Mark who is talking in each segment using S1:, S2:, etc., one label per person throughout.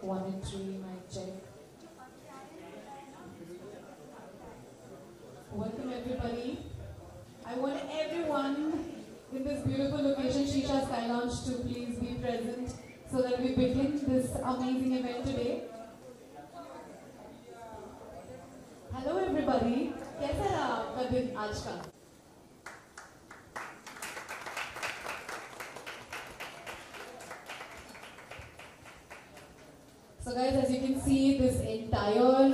S1: One and three, mic check. Welcome everybody. I want everyone in this beautiful location, Shisha Sky Lounge, to please be present so that we begin this amazing event today. Hello everybody. कैसा रहा आपका दिन आज का? So guys, as you can see, this entire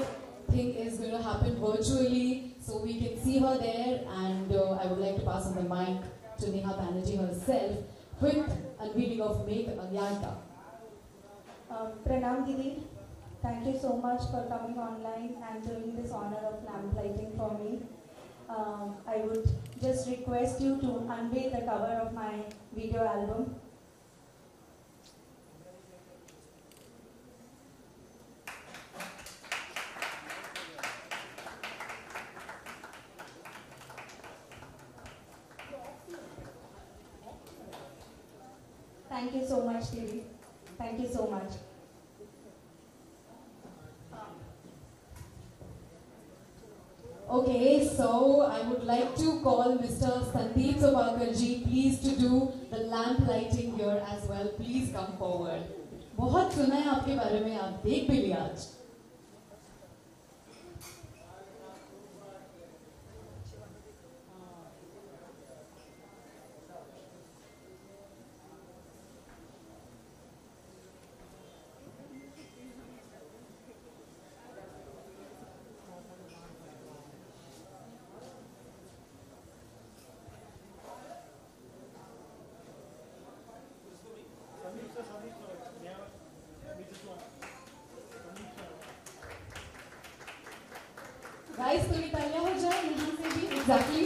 S1: thing is going to happen virtually. So we can see her there, and I would like to pass on the mic to Neha Banerjee herself with unveiling of Make Agyanta.
S2: Pranam Didi, thank you so much for coming online and doing this honor of lamp lighting for me. I would just request you to unveil the cover of my video album. Thank you so much, Didi. Thank you so much.
S1: Okay, so I would like to call Mr. Sandeep Sopakarji, please to do the lamp lighting here as well. Please come forward. बहुत सुना है आपके बारे में, आप देख भी लिया आज. Guys, थोड़ी तालियां हो जाए यहाँ से भी. Exactly.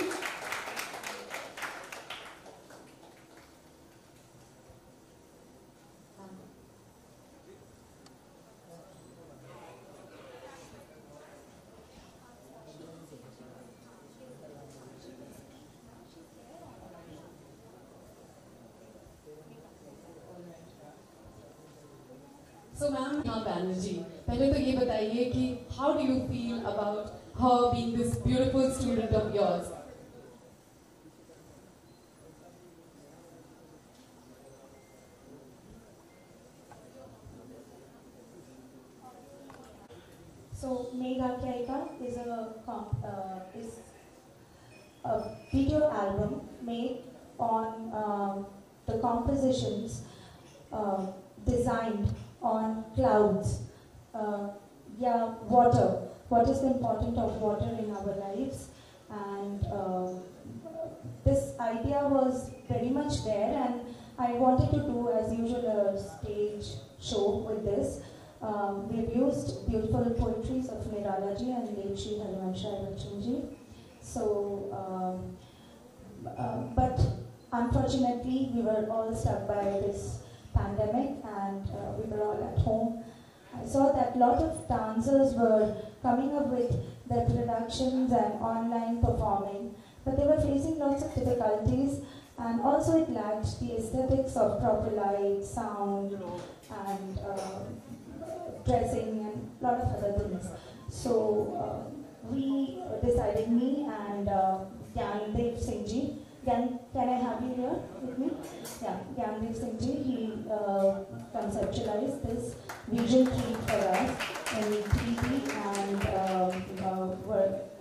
S1: So ma'am, Neha Banerjee, पहले तो ये बताइए कि how do you feel about her being this beautiful student of yours?
S2: So Megha Kyaika is a video album made on the compositions designed on clouds, water. What is the importance of water in our lives? And this idea was very much there, and I wanted to do, as usual, a stage show with this. We've used beautiful poetries of Niralaji and late Shri Harivansh Bachchanji. So, but unfortunately, we were all stuck by this pandemic, and we were all at home. I saw that a lot of dancers were coming up with their productions and online performing, but they were facing lots of difficulties, and also it lacked the aesthetics of proper light, sound, and dressing, and a lot of other things. So we decided, me and Gyandev Singh Ji. Can I have you here with me? Yeah, Gyandev Singh Ji, he conceptualized this visual treat for us in 3D, and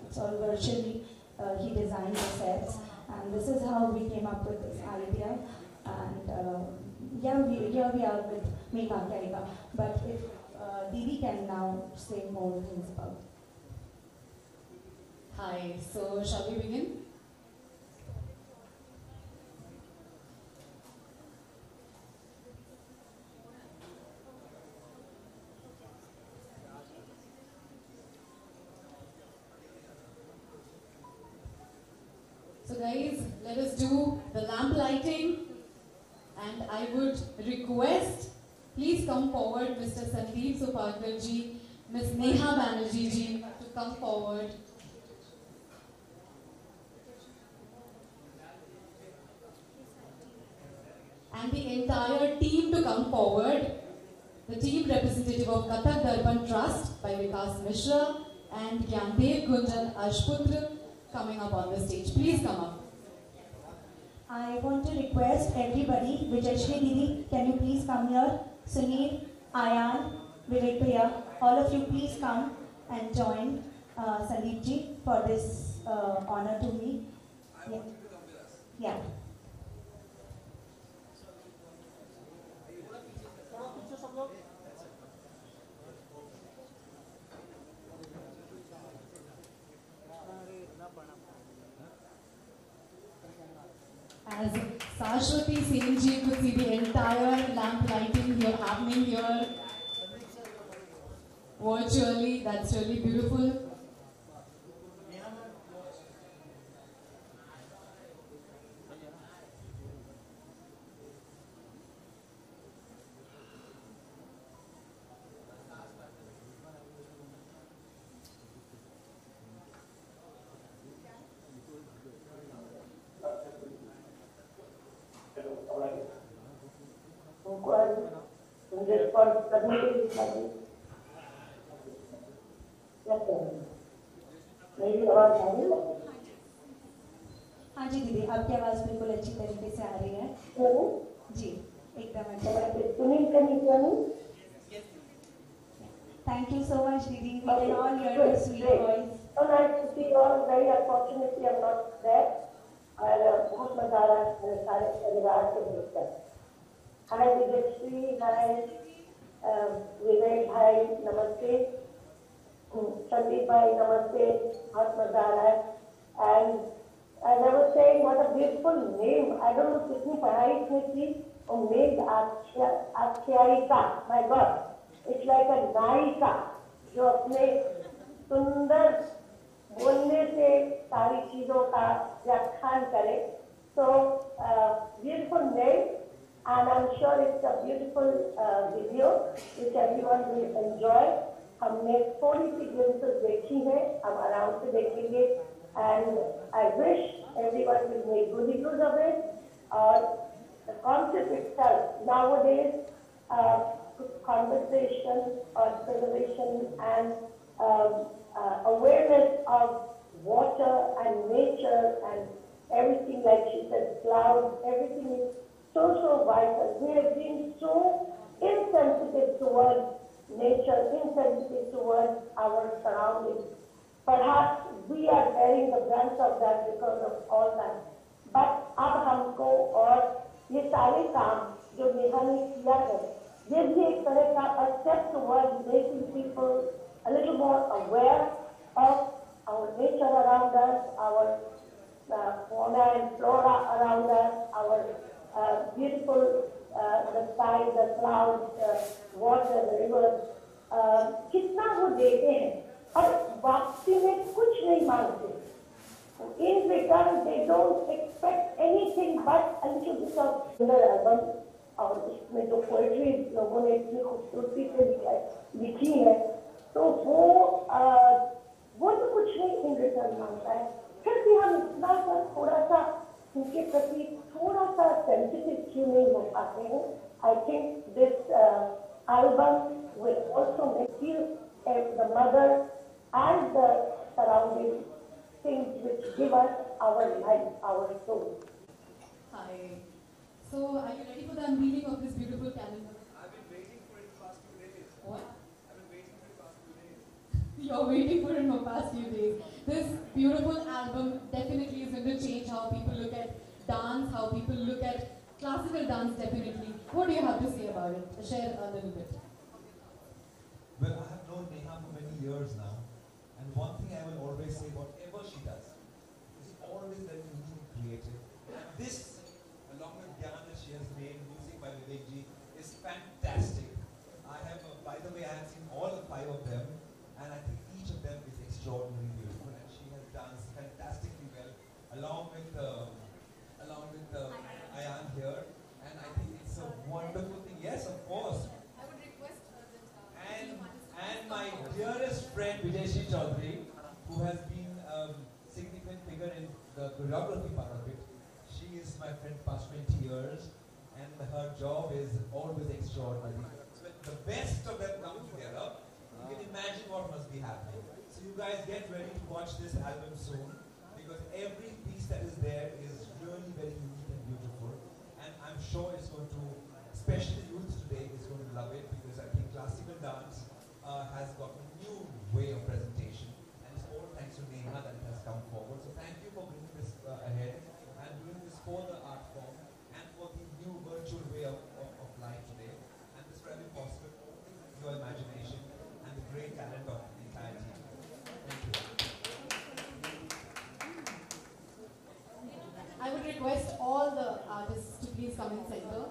S2: it's all virtually, he designed the sets, and this is how we came up with this idea. And here we are with Megha Kyaika. But if Didi can now say more things about it.
S1: Hi, so shall we begin? So guys, let us do the lamp lighting, and I would request, please come forward Mr. Sandeep Sopakarji, Ms. Neha Banerjee ji to come forward. And the entire team to come forward. the team representative of Kathak Darpan Trust by Vikas Mishra and Gyandev Gunjan Ashputra coming up on the stage. Please come up.
S2: I want to request everybody, Vijayashri Didi, can you please come here? Sunil, Ayan, Vivek Priya, all of you please come and join Sandeep ji for this honor to me.
S3: I want you to come with us.
S2: Yeah.
S1: As Sashwati Singh ji could see the entire lamp lighting here happening here virtually, that's really beautiful.
S2: हाँ जी दीदी, आपकी आवाज़ बिल्कुल अच्छी तरीके से आ रही है जी, एकदम अच्छा। Thank you so much didi, we can all hear your sweet voice.
S4: So nice to see you all. Very unfortunately I'm not there. और बहुत मजा आ रहा है मेरे सारे परिवार को देखकर। Hi Vijayashri, hi विवेक भाई, नमस्ते। संदीप भाई, नमस्ते। बहुत मजा आ रहा है। And as I was saying, what a beautiful name. I don't know कितनी पढ़ाई इसने की और named आख्यायिका. My God, it's like a नायिका जो अपने सुंदर बोलने से सारी चीजों का व्याख्यान करे. So beautiful name, and I'm sure it's a beautiful video which everyone will enjoy. हमने थोड़ी सी glimpses देखी है, हम आराम से देखेंगे, and I wish everyone will make good use of it. The concept itself nowadays, conversation or preservation and awareness of water and nature and everything, like she said, clouds, everything is so vital. We have been so insensitive towards nature, insensitive towards our surroundings. Perhaps we are bearing the brunt of that because of all that. But अब हमको और ये सारे काम जो नेहा ने किया है, ये भी एक तरह का a step towards making people a little more aware of our nature around us, our fauna and flora around us, our beautiful the sky, the clouds, the water, the rivers. कितना वो देते हैं और वापसी में कुछ नहीं मांगते. In return, they don't expect anything but a little bit of sunder album. और इसमें जो पोएट्री लोगों ने इतनी खूबसूरती से लिखी है, तो वो तो कुछ नहीं इन रिटर्न मांगता है. फिर भी हम इतना सा थोड़ा सा उनके प्रति थोड़ा सा सेंसिटिव क्यों नहीं हो पाते हैं. I think this album will also make you the mother and the surrounding things which give us our life, our soul.
S1: Hi. So, are you ready for the unveiling of this beautiful calendar?
S3: I've been waiting for it the past few days.
S1: What?
S3: I've been waiting for it the past few days.
S1: You're waiting for it for the past few days. This beautiful album definitely is going to change how people look at dance, how people look at classical dance definitely. What do you have to say about it? Share a little bit.
S5: Well, I have known Neha for many years now, and one thing I will always say, whatever she does, is always very unique and creative. And this, along with Gyan that she has made, music by Vivek ji, is fantastic. I have, by the way, I have seen all the 5 of them, and I think each of them is extraordinarily beautiful, and she has danced fantastically well, along with Ayan here, and I think it's a wonderful thing. Yes, of course.
S1: I would request
S5: And my dearest friend Vijayashri Chaudhary, who has been a significant figure in the choreography part of it. She is my friend past 20 years, and her job is always extraordinary. So when the best of them come together, you can imagine what must be happening. So you guys get ready to watch this album soon, because every piece that is there is really very unique and beautiful. And I'm sure it's going to, especially youth today, is going to love it, because I think classical dance has got a new way of presentation. And it's all thanks to Neha that it has come forward. So thank you for bringing this ahead and doing this for the art form and for the new virtual way of life today. And this would have been possible only with your imagination and the great talent of the entire team. Thank you.
S1: I would request all the artists to please come in center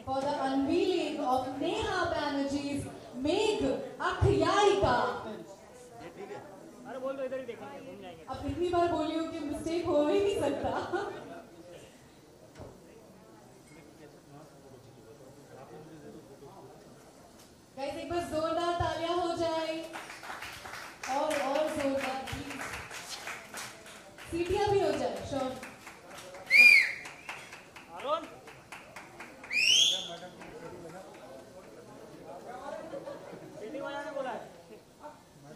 S1: for the unveiling of Neha Banerjee's Megh Akhyayika.
S6: अरे बोल दो इधर ही देखेंगे घूम जाएंगे
S1: अब इतनी बार बोली हो कि मिस्टेक हो ही नहीं सकता. गाइस एक बार जोरदार तालियां हो जाए और जोरदार प्लीज. सीटियां भी हो जाए. श्योर.
S6: अरुण सीटी बजाने बोला है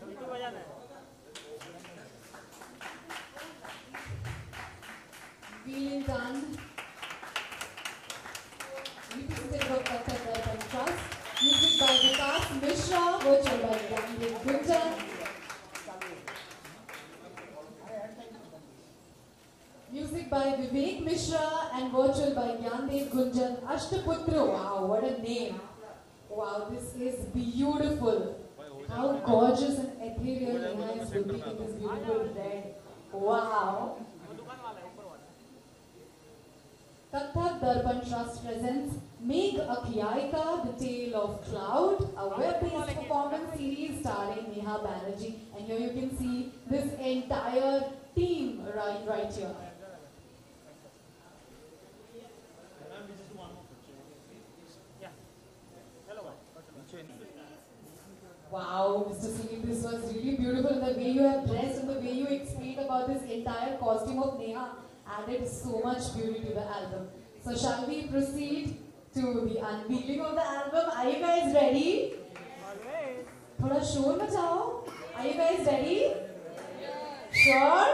S6: सीटी बजाना है
S1: Being done. Represented by Kathak Darpan Trust. Music by Vikas Mishra, virtual by Gyandev Gunjan. Music by Vivek Mishra and virtual by Gyandev Gunjan. Ashtaputra, wow, what a name. Wow, this is beautiful. How gorgeous and ethereal Neha is looking in this beautiful red. Wow. Kathak Darpan Trust presents Megh Akhyayika, the Tale of Cloud, a web-based performance series starring Neha Banerjee. And here you can see this entire team right here. Wow, Mr. Sunil, this was really beautiful. The way you have dressed and the way you explained about this entire costume of Neha added so much beauty to the album. So shall we proceed to the unveiling of the album? Are you guys ready? थोड़ा शोर मचाओ. Are you guys ready? Sure?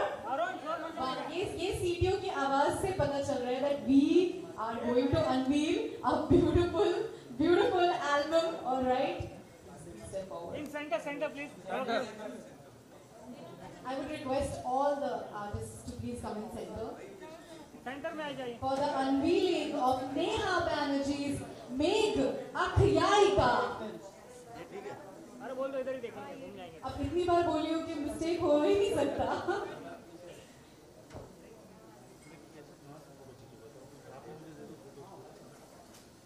S1: ये सीटियों की आवाज से पता चल रहा है that we are going to unveil a beautiful album. All right. Step forward.
S6: In center please
S1: I would request all the artists to please come in center
S6: centre में आ जाइए
S1: for the unveiling of Neha Banerjee's Megh Akhyayika.
S6: अरे बोल दो इधर ही देखेंगे घूम जाएंगे
S1: अब इतनी बार बोली हो कि मिस्टेक हो ही नहीं सकता.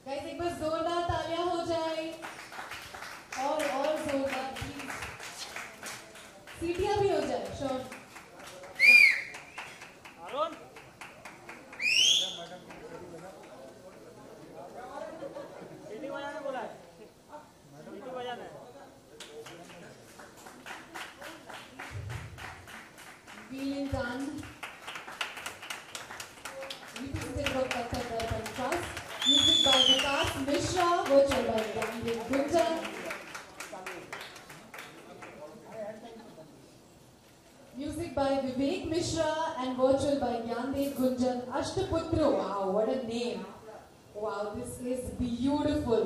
S1: गाइस एक बार जोरदार तालियां हो जाए और जोरदार प्लीज. सीटियां भी हो जाए. श्योर.
S6: अरुण सीटी बजाने बोला है सीटी बजाना है
S1: Being done. Represented by Kathak Darpan Trust. Music by Vikas Mishra, virtual by Gyandev Gunjan. Music by Vivek Mishra and virtual by Gyandev Gunjan. Ashtaputra, wow, what a name. Wow, this is beautiful.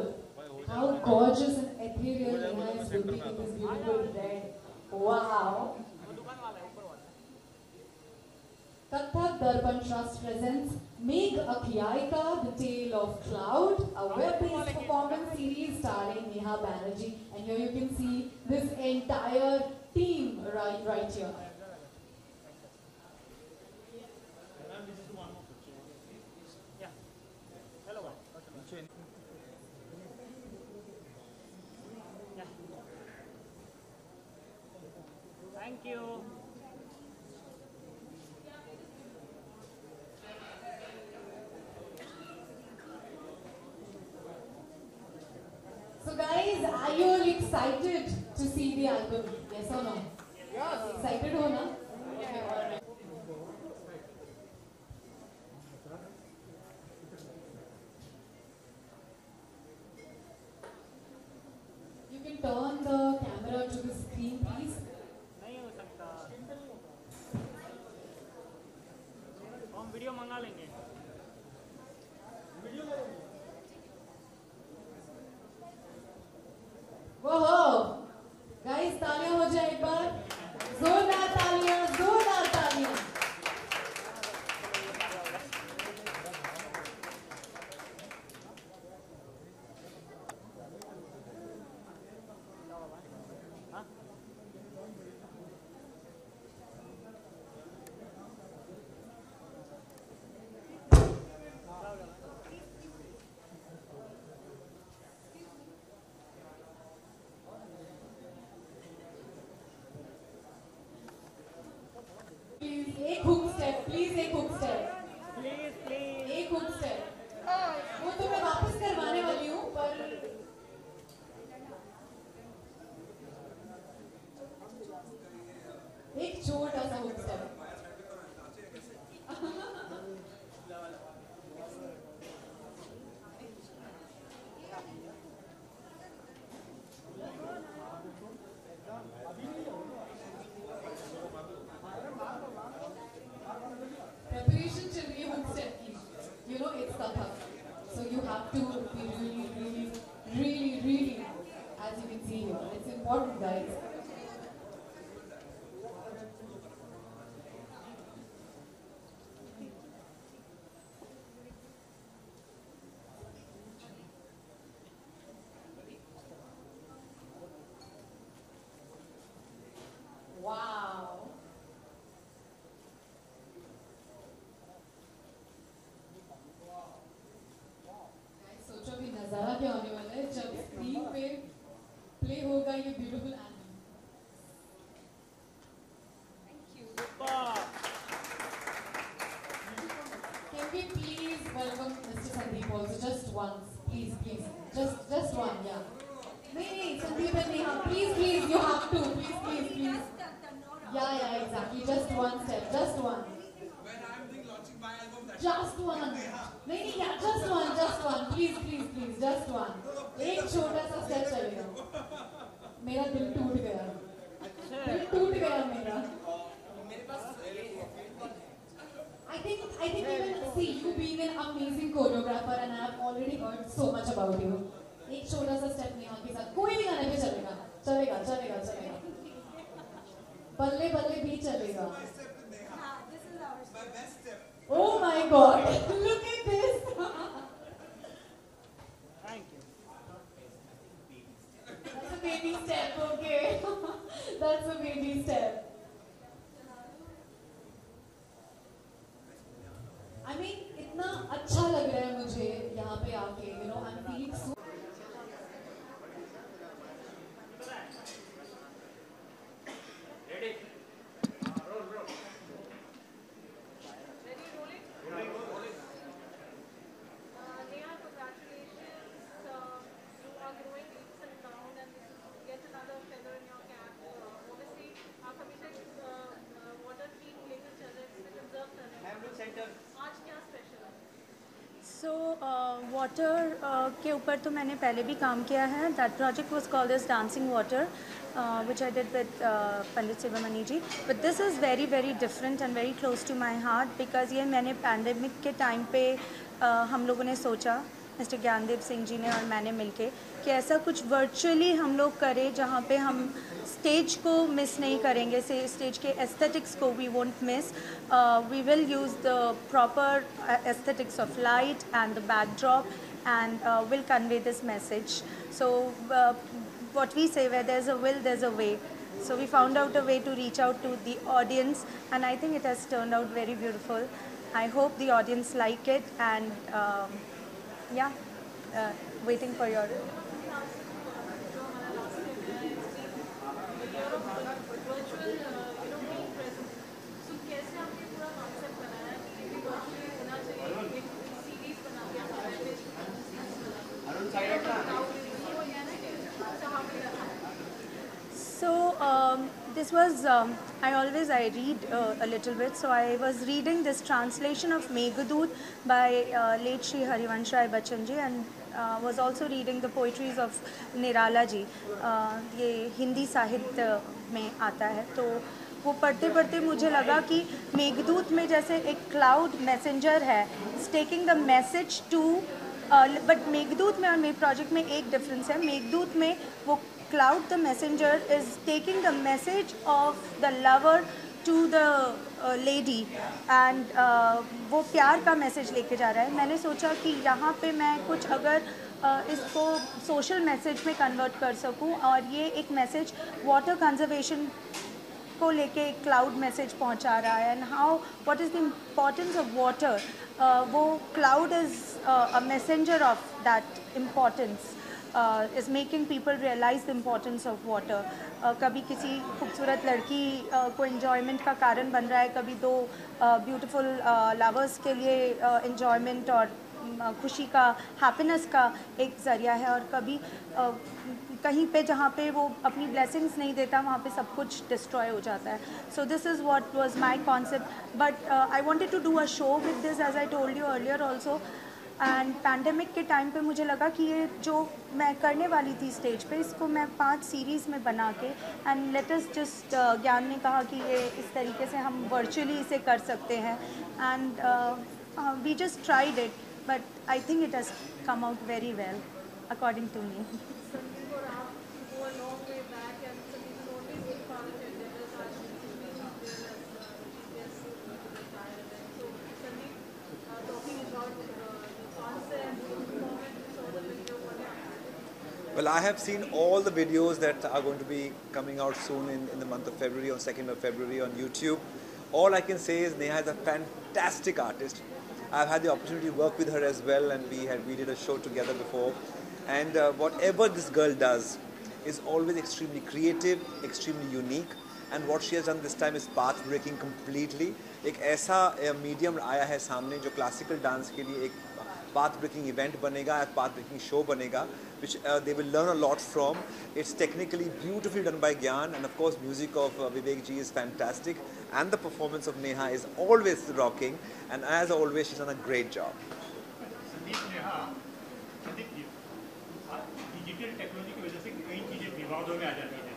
S1: How gorgeous and ethereal Neha is looking in this beautiful red. Wow. Kathak Darpan Trust presents Megh Akhyayika, the Tale of Cloud, a web-based performance series starring Neha Banerjee. And here you can see this entire team right here.
S6: Thank you.
S1: So guys, are you all excited to see the album? Yes or no? Yes. Excited ho na? Okay, alright.
S6: बना लेंगे।
S1: वो guys, तालियां हो जाए एक बार, जोरदार तालियां, जोरदार तालियां। प्लीज एक हुक स्टेप, प्लीज एक हुक स्टेप,
S6: प्लीज
S1: एक हुक स्टेप। वो तो मैं वापस करवाने वाली हूँ, पर एक छोटा सा hook step. Preparation chal rahi hai hook step ki. You know it's Kathak, so you have to be really, as you can see here, it's important, guys. Wow. सोचो भी नजारा क्या होने वाला है जब स्क्रीन पे प्ले होगा ये beautiful एनिम। Can we please welcome Mr. Sandeep also just once, please, just one, yeah. नहीं, Sandeep and Neha, please, you have to, please. Yeah, exactly, just one step, just one.
S3: When I'm doing launching my album, that's
S1: Just one. नहीं, yeah, just one. Please, just one. एक छोटा सा step चलेगा। मेरा दिल टूट गया। दिल टूट गया मेरा। I think even see you being an amazing choreographer and I have already heard so much about you. एक छोटा सा स्टेप नेहा के साथ कोई भी गाने पे चलेगा। बल्ले भी चलेगा।
S3: my best step.
S1: Oh my God! Look at this.
S6: Thank you.
S1: That's a baby step, okay. That's a baby step. I mean, इतना अच्छा लग रहा है मुझे यहाँ पे आके, you know, I'm feeling so.
S7: Neha, congratulations. You are growing leaps and bounds and this is yet another feather in your cap. Obviously, आप हमेशा water theme लेकर चल रहे हैं, इसमें conserve कर रहे हैं।
S6: हैमलुक सेंटर।
S7: आज क्या स्पेशल है?
S2: सो वाटर के ऊपर तो मैंने पहले भी काम किया है. That project was called as dancing water which I did with Pandit Subramani ji. But this is very different and very close to my heart because ये मैंने पैंडेमिक के टाइम पे हम लोगों ने सोचा, मिस्टर ज्ञानदेव सिंह जी ने और मैंने मिलके, कि ऐसा कुछ वर्चुअली हम लोग करें जहाँ पे हम स्टेज को मिस नहीं करेंगे, से स्टेज के एस्थेटिक्स को we won't miss. We will use the proper aesthetics of light and the backdrop and will convey this message. So what we say, where there's a will, there's a way. So we found out a way to reach out to the audience and I think it has turned out very beautiful. I hope the audience like it and waiting for your So this was, I read a little bit, so I was reading this translation of Meghadoot by late Shri Harivansh Rai Bachchan ji and was also reading the poetries of Nirala ji. ये हिंदी साहित्य में आता है, तो वो पढ़ते पढ़ते मुझे लगा कि मेघदूत में जैसे एक क्लाउड मैसेंजर है, taking the message to, but Meghdoot में और मेरे प्रोजेक्ट में एक डिफरेंस है. मेघदूत में वो cloud the messenger is taking the message of the lover to the lady, and वो प्यार का मैसेज लेके जा रहा है. मैंने सोचा कि यहाँ पे मैं कुछ अगर इसको सोशल मैसेज में कन्वर्ट कर सकूं, और ये एक मैसेज वाटर कंजर्वेशन को लेके एक क्लाउड मैसेज पहुंचा रहा है, and how what is the importance of water. वो cloud is a messenger of that importance, is making people realize the importance of water. कभी किसी खूबसूरत लड़की को enjoyment का कारण बन रहा है, कभी दो beautiful lovers के लिए enjoyment और खुशी का, happiness का एक ज़रिया है, और कभी कहीं पे जहाँ पे वो अपनी blessings नहीं देता, वहाँ पे सब कुछ destroy हो जाता है. So this is what was my concept, but I wanted to do a show with this, as I told you earlier also. And pandemic के टाइम पे मुझे लगा कि ये जो मैं करने वाली थी स्टेज पे, इसको मैं 5 सीरीज़ में बना के, एंड लेट अस जस्ट, ज्ञान ने कहा कि ये इस तरीके से हम वर्चुअली इसे कर सकते हैं, and we just tried it, but I think it has come out very well according to me.
S7: Sandeep और आप go a long way back, and Sandeep has always been part of endeavors. As he's been there as GPS to the entire event. So Sandeep, talking about the concept, the performance, we saw the video. What happened?
S5: Well, I have seen all the videos that are going to be coming out soon in the month of February, on 2nd of February on YouTube. All I can say is Neha is a fantastic artist. I've had the opportunity to work with her as well, and we did a show together before. And whatever this girl does is always extremely creative, extremely unique. And what she has done this time is path breaking completely. एक ऐसा medium आया है सामने जो classical dance के लिए एक path breaking event बनेगा, एक path breaking show बनेगा, which they will learn a lot from. It's technically beautifully done by Gyan, and of course music of Vivek ji is fantastic, and the performance of Neha is always rocking, and as always she's done a great job.
S6: Sandeep Neha, Sandeep ji, digital technology की वजह से कई चीज़ें विवादों में आ जाती हैं,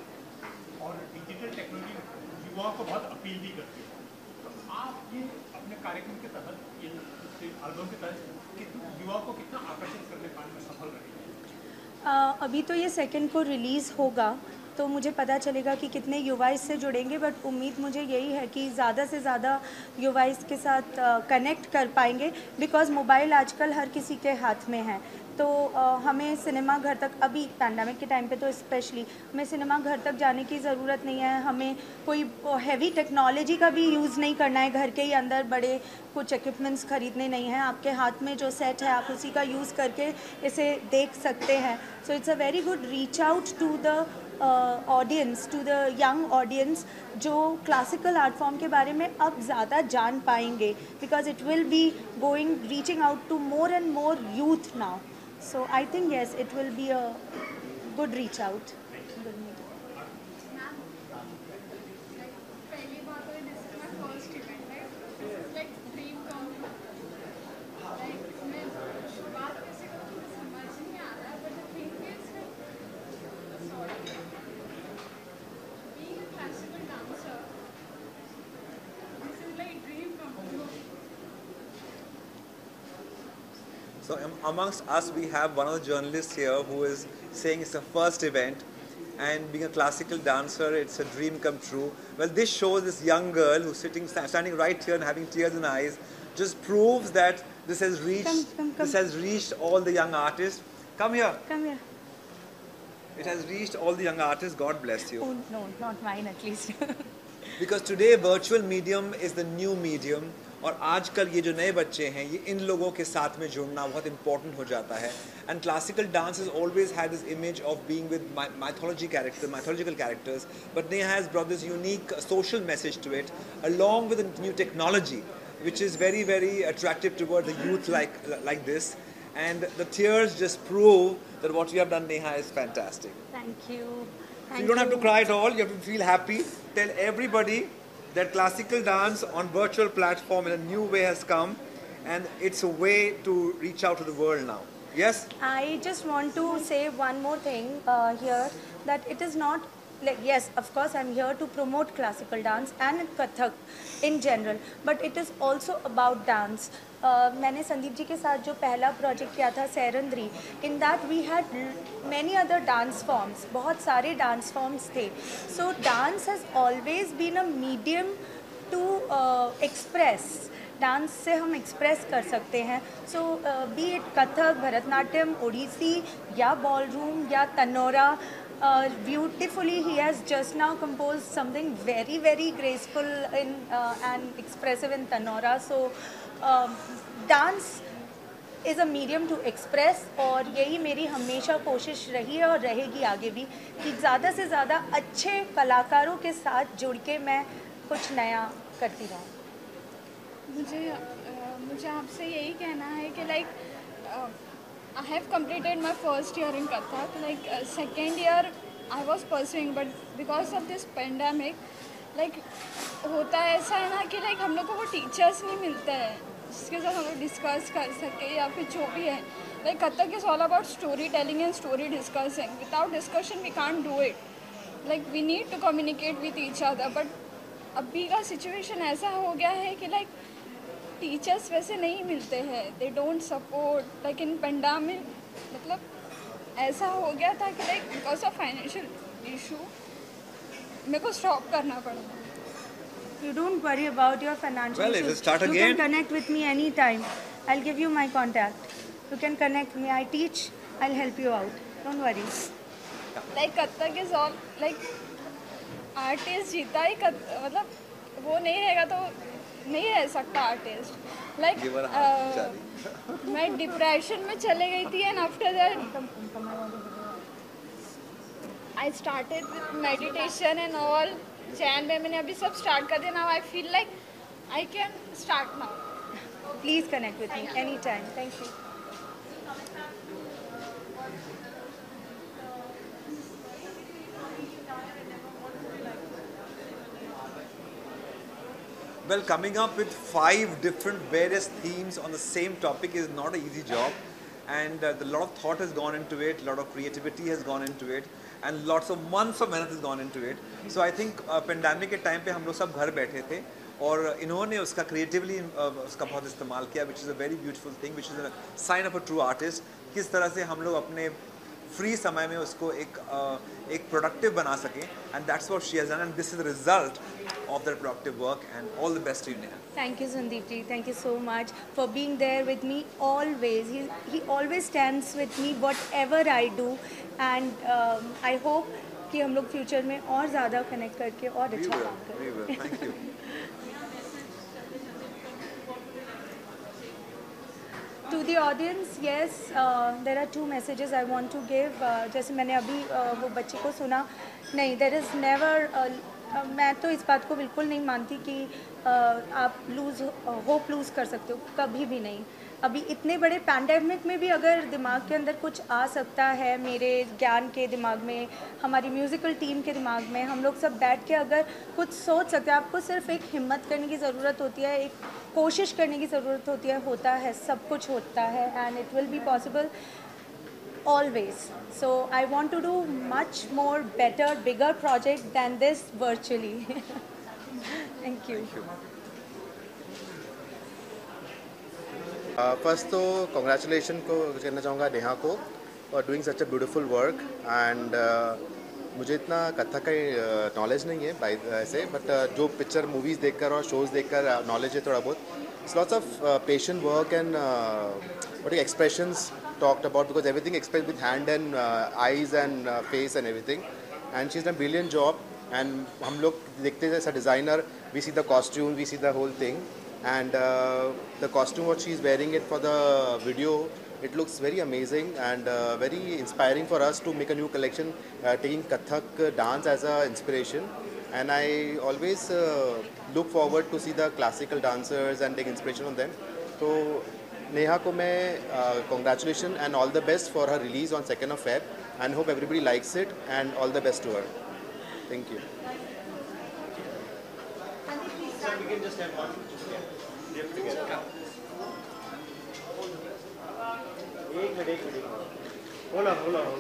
S6: और डिजिटल टेक्नोलॉजी युवाओं को बहुत अपील भी करती है. तो आप ये अपने कार्यक्रम के तहत, ये एल्बम के तहत युवाओं को कितना आकर्षित करने पाने में सफल रहे हैं?
S2: अभी तो ये 2nd को रिलीज़ होगा, तो मुझे पता चलेगा कि कितने युवा इससे जुड़ेंगे, बट उम्मीद मुझे यही है कि ज़्यादा से ज़्यादा युवा इसके साथ कनेक्ट कर पाएंगे, बिकॉज़ मोबाइल आजकल हर किसी के हाथ में है. तो हमें सिनेमा घर तक, अभी पैंडमिक के टाइम पे तो स्पेशली, हमें सिनेमा घर तक जाने की ज़रूरत नहीं है, हमें कोई हैवी टेक्नोलॉजी का भी यूज़ नहीं करना है, घर के ही अंदर बड़े कुछ इक्विपमेंट्स खरीदने नहीं हैं, आपके हाथ में जो सेट है आप उसी का यूज़ करके इसे देख सकते हैं. So it's a very good reach out to the audience, to the young audience, जो क्लासिकल आर्ट फॉर्म के बारे में अब ज़्यादा जान पाएंगे, because it will be going, reaching out to more and more youth now. So I think yes, it will be a good reach out. Good meeting.
S7: पहली बात तो this is my first event, right? This is like dream come true. Like मैं शुरुआत कैसे करूँ मुझे समझ नहीं आ रहा, but the thing is like, sorry, being a classical dancer, this is like dream come true.
S5: So amongst us we have one of the journalists here who is saying it's the first event, and being a classical dancer it's a dream come true. Well, this shows this young girl who's standing right here and having tears in her eyes just proves that this has reached
S2: Come.
S5: this has reached all the young artists. Come here.
S2: Come here.
S5: It has reached all the young artists. God bless you.
S2: Oh no, not mine at least.
S5: Because today virtual medium is the new medium, और आजकल ये जो नए बच्चे हैं ये इन लोगों के साथ में जुड़ना बहुत इंपॉर्टेंट हो जाता है. And classical dance has always had this image of being with mythological characters, but Neha has brought this unique social message to it, along with a new technology, which is very, very attractive toward the youth like this. And the tears just prove that what you have done, Neha, is fantastic.
S2: Thank you.
S5: So you don't have to cry at all. You have to feel happy. Tell everybody that classical dance on virtual platform in a new way has come, and it's a way to reach out to the world now. Yes?
S2: I just want to say one more thing here, that it is not like, yes, of course, I'm here to promote classical dance and Kathak in general, but it is also about dance. मैंने संदीप जी के साथ जो पहला project किया था Sairandhri, in that we had many other dance forms, बहुत सारे dance forms थे. So dance has always been a medium to express. Dance से हम एक्सप्रेस कर सकते हैं. सो बी इट कथक, भरतनाट्यम, ओडिसी या बॉलरूम या tanoura. Beautifully he has just now composed something very very graceful in and expressive in tanora. So dance is a medium to express, और यही मेरी हमेशा कोशिश रही है और रहेगी आगे भी कि ज़्यादा से ज़्यादा अच्छे कलाकारों के साथ जुड़ के मैं कुछ नया करती रहूँ.
S8: मुझे आपसे यही कहना है कि like I have completed my first year in Kathak. Like second year I was pursuing, but because of this pandemic, like होता है ऐसा है ना कि like हम लोग को वो टीचर्स नहीं मिलते हैं जिसके साथ हम लोग डिस्कस कर सके या फिर जो भी है. Like Kathak is all about story telling and story discussing. Without discussion we can't do it. Like we need to communicate with each other. But अभी का सिचुएशन ऐसा हो गया है कि like टीचर्स वैसे नहीं मिलते हैं. They don't support. Like in pandemic मतलब ऐसा हो गया था कि like because of financial issue मेरे को स्टॉप करना पड़ा.
S2: You don't worry about your financial
S9: Well,
S2: issues.
S9: if you start
S2: You
S9: again.
S2: can connect with me anytime. I'll give you my contact. You can connect me. I teach. I'll help you out. Don't worry.
S8: Like Kathak is all like artist जीता ही मतलब वो नहीं रहेगा तो नहीं रह सकता artist. Like मैं डिप्रेशन में चले गई थी and after that I started with meditation and all. चैन में मैंने अभी सब स्टार्ट कर दिया. Now I feel like I can start now.
S2: Please connect with me anytime. Thank you.
S9: Well, coming up with 5 different various themes on the same topic is not an easy job, and a lot of thought has gone into it, a lot of creativity has gone into it, and lots of months of मेहनत has gone into it. So I think pandemic के time पे हम लोग सब घर बैठे थे और इन्होंने उसका creatively उसका बहुत इस्तेमाल किया, which is a very beautiful thing, which is a sign of a true artist. किस तरह से हम लोग अपने फ्री समय में उसको एक प्रोडक्टिव बना सकें, and that's what she has done, and this is the result of that productive work, and all the best to you, Neha.
S2: Thank you, Sandeep ji. Thank you so much for being there with me always. He always stands with me whatever I do, and I hope कि हम लोग future में और ज़्यादा connect करके और अच्छा काम करें.
S9: We will. Thank you.
S2: To the audience, yes, there are 2 messages I want to give. जैसे मैंने अभी वो बच्चे को सुना, नहीं, there is never मैं तो इस बात को बिल्कुल नहीं मानती कि आप होप लूज़ कर सकते हो, कभी भी नहीं. अभी इतने बड़े पैंडेमिक में भी अगर दिमाग के अंदर कुछ आ सकता है, मेरे ज्ञान के दिमाग में, हमारी म्यूज़िकल टीम के दिमाग में, हम लोग सब बैठ के अगर कुछ सोच सकते हैं. आपको सिर्फ एक हिम्मत करने की ज़रूरत होती है, एक कोशिश करने की ज़रूरत होती है, होता है, सब कुछ होता है, and it will be possible always. So I want to do much more better, bigger project than this virtually. Thank you.
S10: First तो कॉन्ग्रेचुलेशन को कहना चाहूँगा नेहा को for doing such a beautiful work. And मुझे इतना कथक का नॉलेज नहीं है बाय ऐसे, बट जो पिक्चर मूवीज़ देखकर और शोज़ देखकर नॉलेज है थोड़ा बहुत. It's lots of patient work and what expressions talked about, because everything expressed with hand and eyes and face and everything, and she's done a brilliant job. And हम लोग देखते हैं as a designer, we see the costume, we see the whole thing, and the costume what she's wearing it for the video, it looks very amazing and very inspiring for us to make a new collection taking Kathak dance as a inspiration. And I always look forward to see the classical dancers and take inspiration on them. So Neha को मैं congratulations and all the best for her release on 2nd of Feb, and hope everybody likes it, and all the best to her. Thank you.
S6: So we can just have one lift together. एक minute hold on.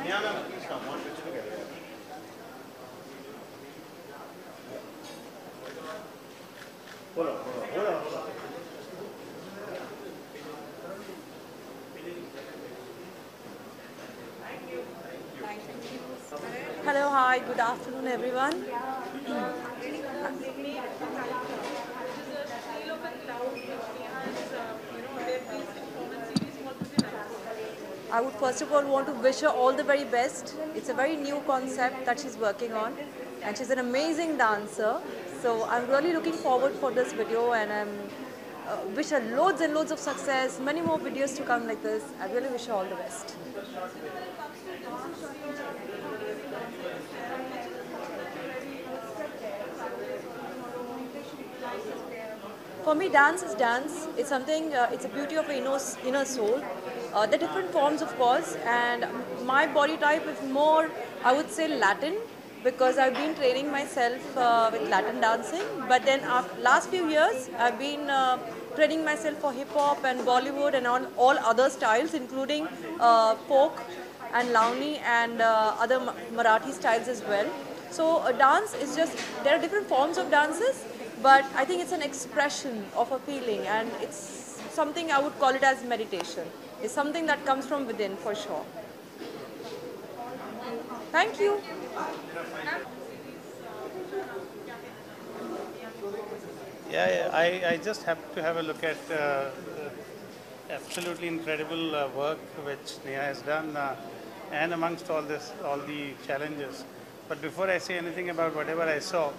S11: Hello, hi, good afternoon, everyone. I would first of all want to wish her all the very best. It's a very new concept that she's working on, and she's an amazing dancer. So I'm really looking forward for this video, and I'm wish her loads and loads of success, many more videos to come like this. I really wish her all the best. For me, dance is dance. It's something, it's a beauty of an inner soul. The different forms, of course, and my body type is more, I would say, Latin, because I've been training myself with Latin dancing. But then after last few years, I've been training myself for hip hop and Bollywood and all other styles, including folk and Launi and other Marathi styles as well. So dance is just, there are different forms of dances, but I think it's an expression of a feeling, and it's something I would call it as meditation. It's something that comes from within, for sure. Thank you.
S12: Yeah, I just have to have a look at absolutely incredible work which Neha has done, and amongst all the challenges. But before I say anything about whatever I saw,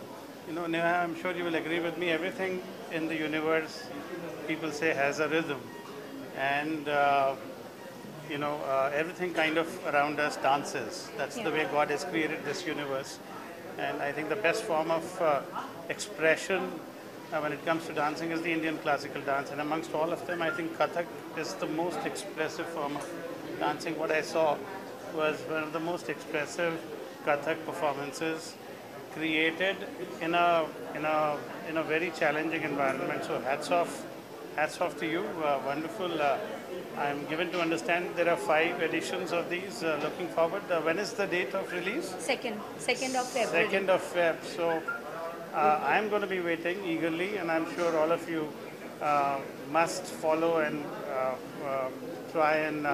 S12: you know, Neha, I'm sure you will agree with me, everything in the universe, people say, has a rhythm. And, you know, everything kind of around us dances. That's the way God has created this universe. And I think the best form of expression when it comes to dancing is the Indian classical dance. And amongst all of them, I think Kathak is the most expressive form of dancing. What I saw was one of the most expressive Kathak performances created in a very challenging environment. So hats off to you. Wonderful. I'm given to understand there are 5 editions of these. Looking forward. When is the date of release?
S13: 2nd of February.
S12: 2nd of Feb. So I'm going to be waiting eagerly, and I'm sure all of you must follow and try and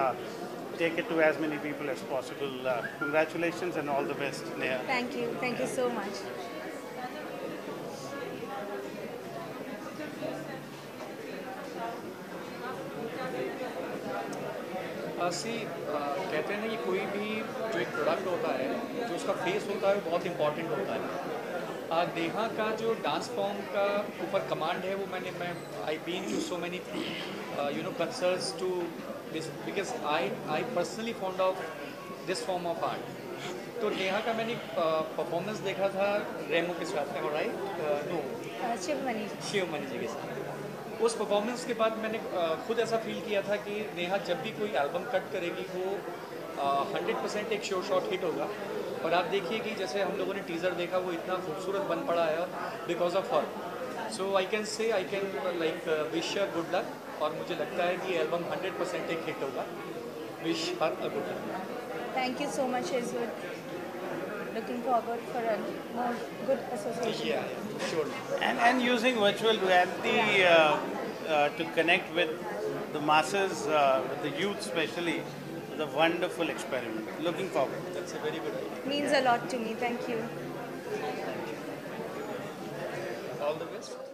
S12: take it to as many people as possible. Congratulations and all the best, Neha.
S13: Thank you. Thank you so much.
S14: कहते हैं ना कि कोई भी जो एक product होता है, जो उसका फेस होता है, वो बहुत इम्पॉर्टेंट होता है। नेहा का जो डांस फॉर्म का ऊपर कमांड है, वो मैं I been to so many concerts to this, because I personally found of this form of art. तो नेहा का मैंने परफॉर्मेंस देखा था रेमो के साथ में, राइट? नो, शिवमणि जी के साथ। उस परफॉर्मेंस के बाद मैंने खुद ऐसा फील किया था कि नेहा जब भी कोई एल्बम कट करेगी वो 100% एक शो शॉट हिट होगा। और आप देखिए कि जैसे हम लोगों ने टीज़र देखा, वो इतना खूबसूरत बन पड़ा है because of her. So I can like wish her good luck, और मुझे लगता है कि एल्बम 100% एक हिट होगा। Wish her a good luck.
S13: Thank you so much, Izud. Looking forward for a more good association.
S14: Yeah, sure.
S12: And using virtual reality to connect with the masses, with the youth especially, is a wonderful experiment. Looking forward.
S14: That's a very good idea.
S13: Means a lot to me. Thank you.
S14: All the best.